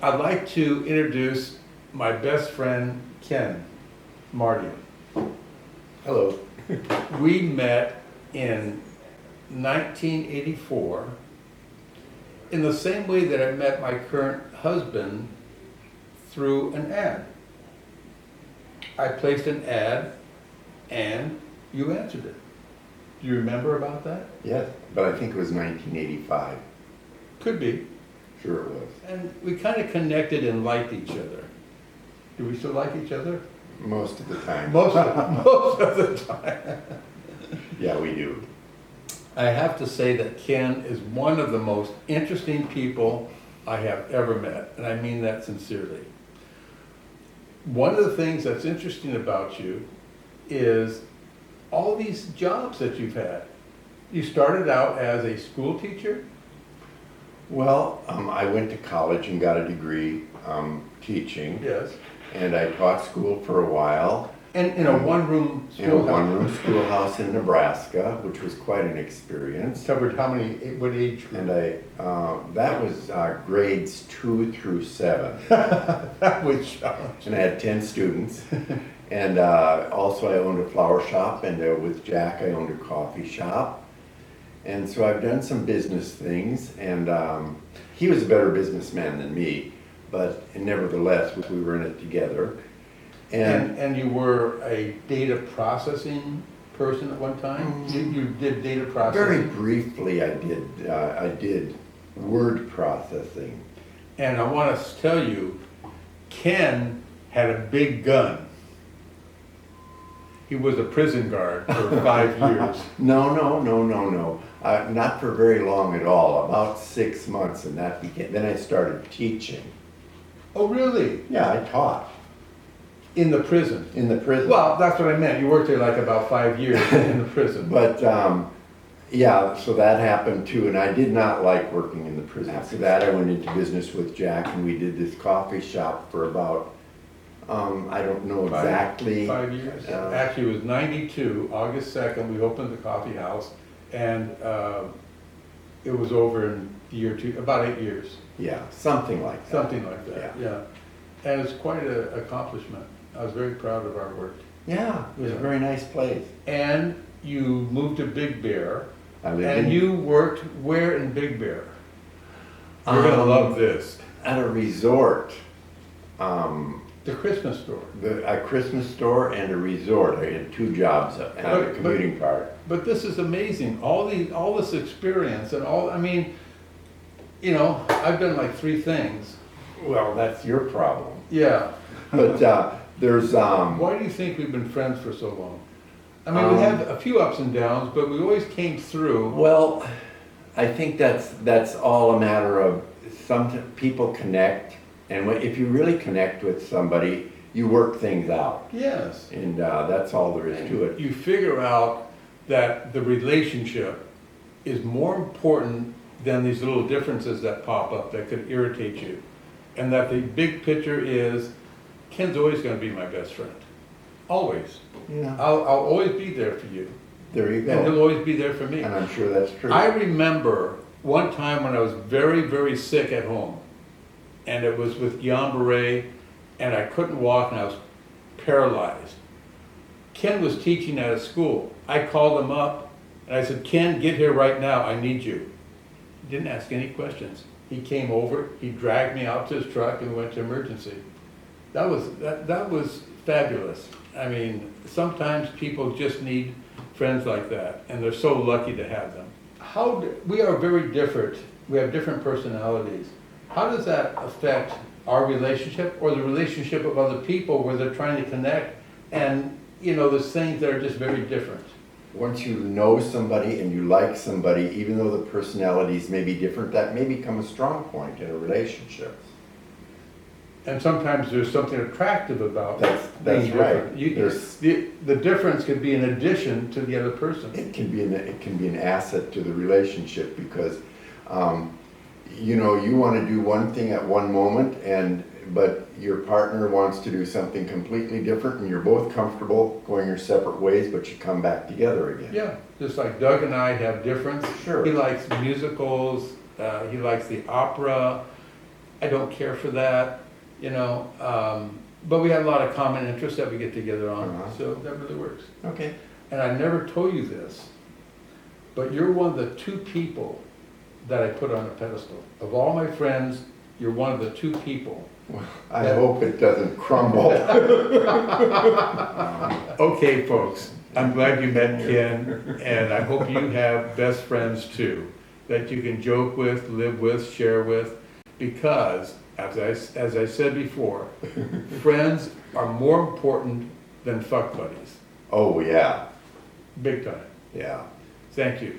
I'd like to introduce my best friend, Ken Marty. Hello. We met in 1984 in the same way that I met my current husband, through an ad. I placed an ad and you answered it. Do you remember about that? Yes, but I think it was 1985. Could be. Sure it was. And we kind of connected and liked each other. Do we still like each other? Most of the time. Most of the time. Yeah, we do. I have to say that Ken is one of the most interesting people I have ever met, and I mean that sincerely. One of the things that's interesting about you is all these jobs that you've had. You started out as a school teacher? Well, I went to college and got a degree teaching. Yes. And I taught school for a while. And in a one-room In a schoolhouse? one-room schoolhouse in Nebraska, which was quite an experience. Covered how many, what age group? And that was grades 2 through 7. That was challenging. And I had 10 students. And also I owned a flower shop, and with Jack I owned a coffee shop. And so I've done some business things, and he was a better businessman than me, but nevertheless we were in it together. And you were a data processing person at one time? You did data Very processing? briefly I did word processing. And I want to tell you, Ken had a big gun. He was a prison guard for 5 years. No. Not for very long at all, about 6 months, and then I started teaching. Oh, really? Yeah, I taught. In the prison? In the prison. Well, that's what I meant. You worked there like about 5 years in the prison. But, yeah, so that happened too, and I did not like working in the prison. After that, I went into business with Jack, and we did this coffee shop for about, I don't know exactly. 5 years. Actually, it was 92, August 2nd, we opened the coffee house, and it was over in the year two, about 8 years. Yeah, something like that. Something like that, yeah. And it's quite an accomplishment. I was very proud of our work. Yeah, it was a very nice place. And you moved to Big Bear, I lived and in- you worked where in Big Bear? You're gonna love this. At a resort. The Christmas store. A Christmas store and a resort. I had 2 jobs at the commuting part. But this is amazing, all this experience and all, I mean, you know, I've done like 3 things. Well, that's your problem. Yeah. But there's Why do you think we've been friends for so long? I mean, we had a few ups and downs, but we always came through. well, I think that's all a matter of some people connect, and if you really connect with somebody, you work things out, Yes. and that's all there is to it. You figure out that the relationship is more important than these little differences that pop up that could irritate you. And that the big picture is, Ken's always gonna be my best friend. Always. Yeah, I'll always be there for you. there you And he'll go. always be there for me. And I'm sure that's true. I remember one time when I was very, very sick at home, and it was with Guillain-Barré, and I couldn't walk and I was paralyzed. Ken was teaching at a school. I called him up and I said, Ken, get here right now, I need you. He didn't ask any questions. He came over, he dragged me out to his truck and went to emergency. That was fabulous. I mean, sometimes people just need friends like that, and they're so lucky to have them. We are very different. We have different personalities. How does that affect our relationship or the relationship of other people where they're trying to connect? And, you know, there's things that are just very different. Once you know somebody and you like somebody, even though the personalities may be different, that may become a strong point in a relationship. And sometimes there's something attractive about That's being right. different. The difference could be in addition to the other person. It can be an asset to the relationship because, you know, you want to do one thing at one moment, but your partner wants to do something completely different, and you're both comfortable going your separate ways, but you come back together again. Yeah, just like Doug and I have difference. Sure. He likes musicals, he likes the opera. I don't care for that, you know. But we have a lot of common interests that we get together on, so that really works. Okay. And I never told you this, but you're one of the 2 people that I put on a pedestal. Of all my friends, you're one of the 2 people. I hope it doesn't crumble. Okay, folks, I'm glad you met Ken, and I hope you have best friends too, that you can joke with, live with, share with, because, as I said before, friends are more important than fuck buddies. Oh, yeah, Big time. yeah. Thank you.